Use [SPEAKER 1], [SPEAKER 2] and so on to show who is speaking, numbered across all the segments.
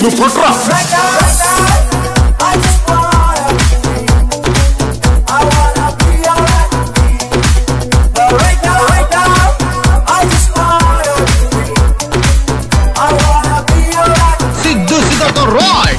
[SPEAKER 1] నువ్వు పుట్రా సిద్ధు సిద్ధతో రాయ్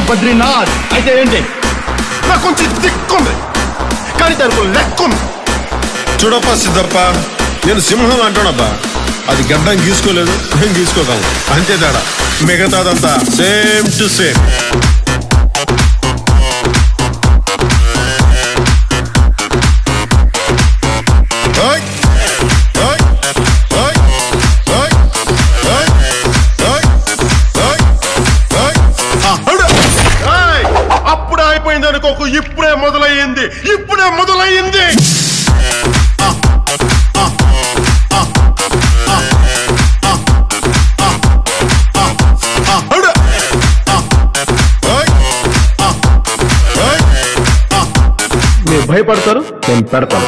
[SPEAKER 1] బద్రీనాథ్ అయితే ఏంటి నాకు కొంచెం దిక్కుంది కానీ దానికి లెక్కుంది.
[SPEAKER 2] చూడప్ప సిద్ధప్ప, నేను సింహం అంటానబ్బా. అది గడ్డం గీసుకోలేదు, మేము గీసుకోగలం అంతే తేడా. మిగతాదంతా సేమ్ టు సేమ్.
[SPEAKER 1] అప్పుడే అయిపోయింది అనుకోకు, ఇప్పుడే మొదలయ్యింది, ఇప్పుడే మొదలయ్యింది. మీరు భయపడతారు, నేను పెడతాను.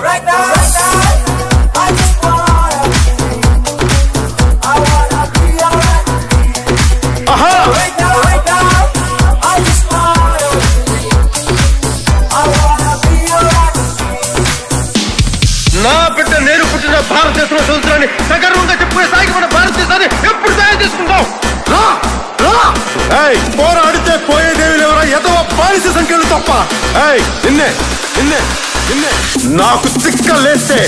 [SPEAKER 1] నా బిడ్డ నేను పుట్టిన భారతదేశంలో సంవత్సరాన్ని సగర్వంగా చెప్పుకునే స్థాయికి మన భారతదేశాన్ని ఎప్పుడు తయారు చేసుకుంటాం? పోరాడితే పోయేదేవి ఎవరా ఎదవ బానిస సంఖ్యలు తప్ప. నిన్నే నిన్నే నిన్నే నాకు తిక్కలేస్తే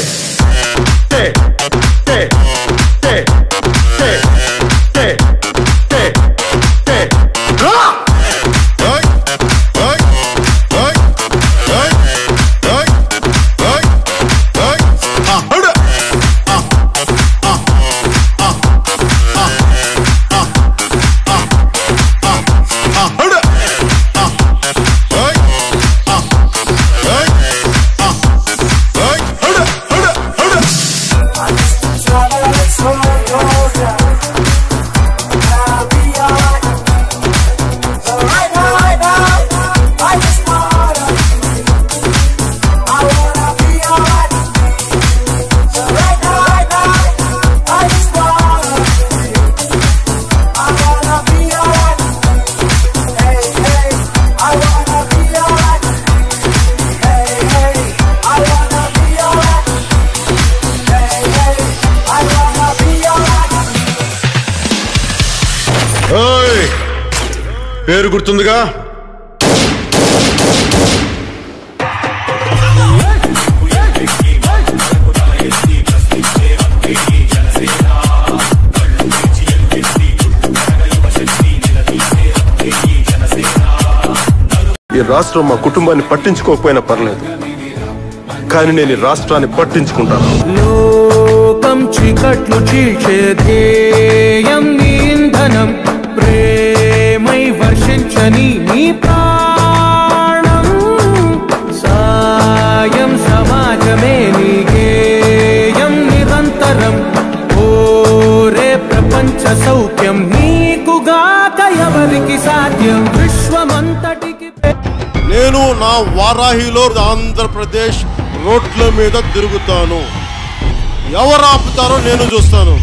[SPEAKER 1] పేరు గుర్తుందిగా.
[SPEAKER 3] ఈ రాష్ట్రం మా కుటుంబాన్ని పట్టించుకోకపోయినా పర్లేదు, కానీ నేను ఈ రాష్ట్రాన్ని పట్టించుకుంటాను.
[SPEAKER 4] లోకం చీకట్లు చీల్చే ధ్యేయం నీ ఇంధనం, ప్రేమై వర్షించని నీ ప్రాణం, సాయం సమాజమే నీ గేయం నిరంతరం, ఓరే ప్రపంచ సౌఖ్యం నీకుగాక ఎవరికి సాధ్యం, విశ్వమంతటికి.
[SPEAKER 2] నేను నా వారాహిలో ఆంధ్రప్రదేశ్ రోడ్ల మీద తిరుగుతాను. ఎవరు ఆపుతారో నేను చూస్తాను.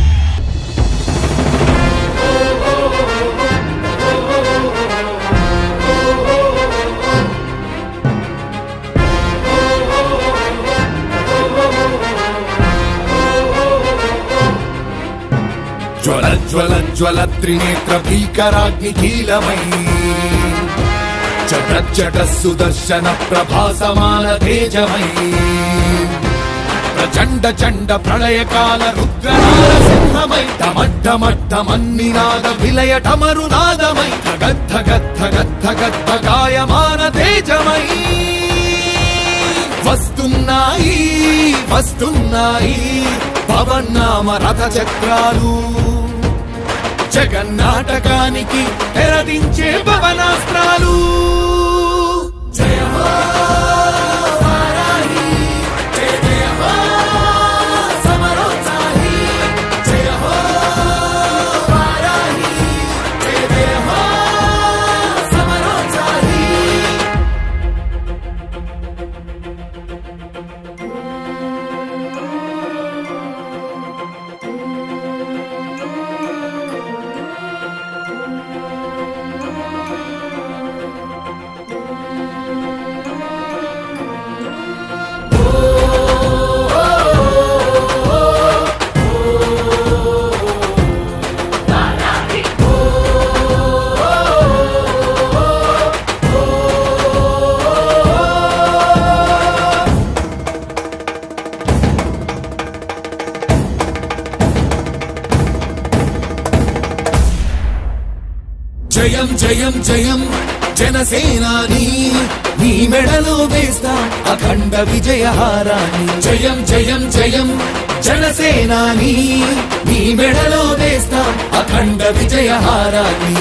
[SPEAKER 5] జ్వల జ్వల జ్వల త్రినేత్ర భీకరాగ్ని కీలమై, జట జట సుదర్శన ప్రభాసమాన తేజమై, ప్రచండ చండ ప్రళయకాల రుద్రనాద సింహమై, ఢమడ్ఢమడ్ఢమన్నినాద విలయ ఢమరునాదమై, గద్ధ గద్ధ గద్ధ గద్ధ గాయమాన తేజమై, వస్తున్నాయి వస్తున్నాయి పవన్నామ రథ చక్రాలు, జగన్నాటకానికి తెరదించే పవనాస్త్రాలు. జయ హో వారాహి, జయ జయ హో సమరోత్సాహి, జయ హో వారాహి, జయ జయ హో సమరోత్సాహి. జయం జయం జయం జనసేనాని, నీ మెడలో వేస్తా అఖండ విజయహారాన్ని. జయం జయం జయం జనసేనాని, నీ మెడలో వేస్తా అఖండ విజయహారాన్ని.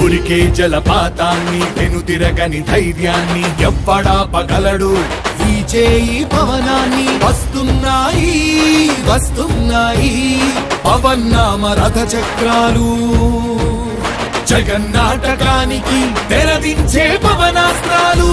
[SPEAKER 5] ఉరికే జలపాతాన్ని, వెనుతిరగని ధైర్యాన్ని ఎవ్వడాపగలడు ఈ చేయి పవనాన్ని. వస్తున్నాయి వస్తున్నాయి పవన్నామ రథ చక్రాలు, జగన్నాటకానికి తెరదించే పవనాస్త్రాలు.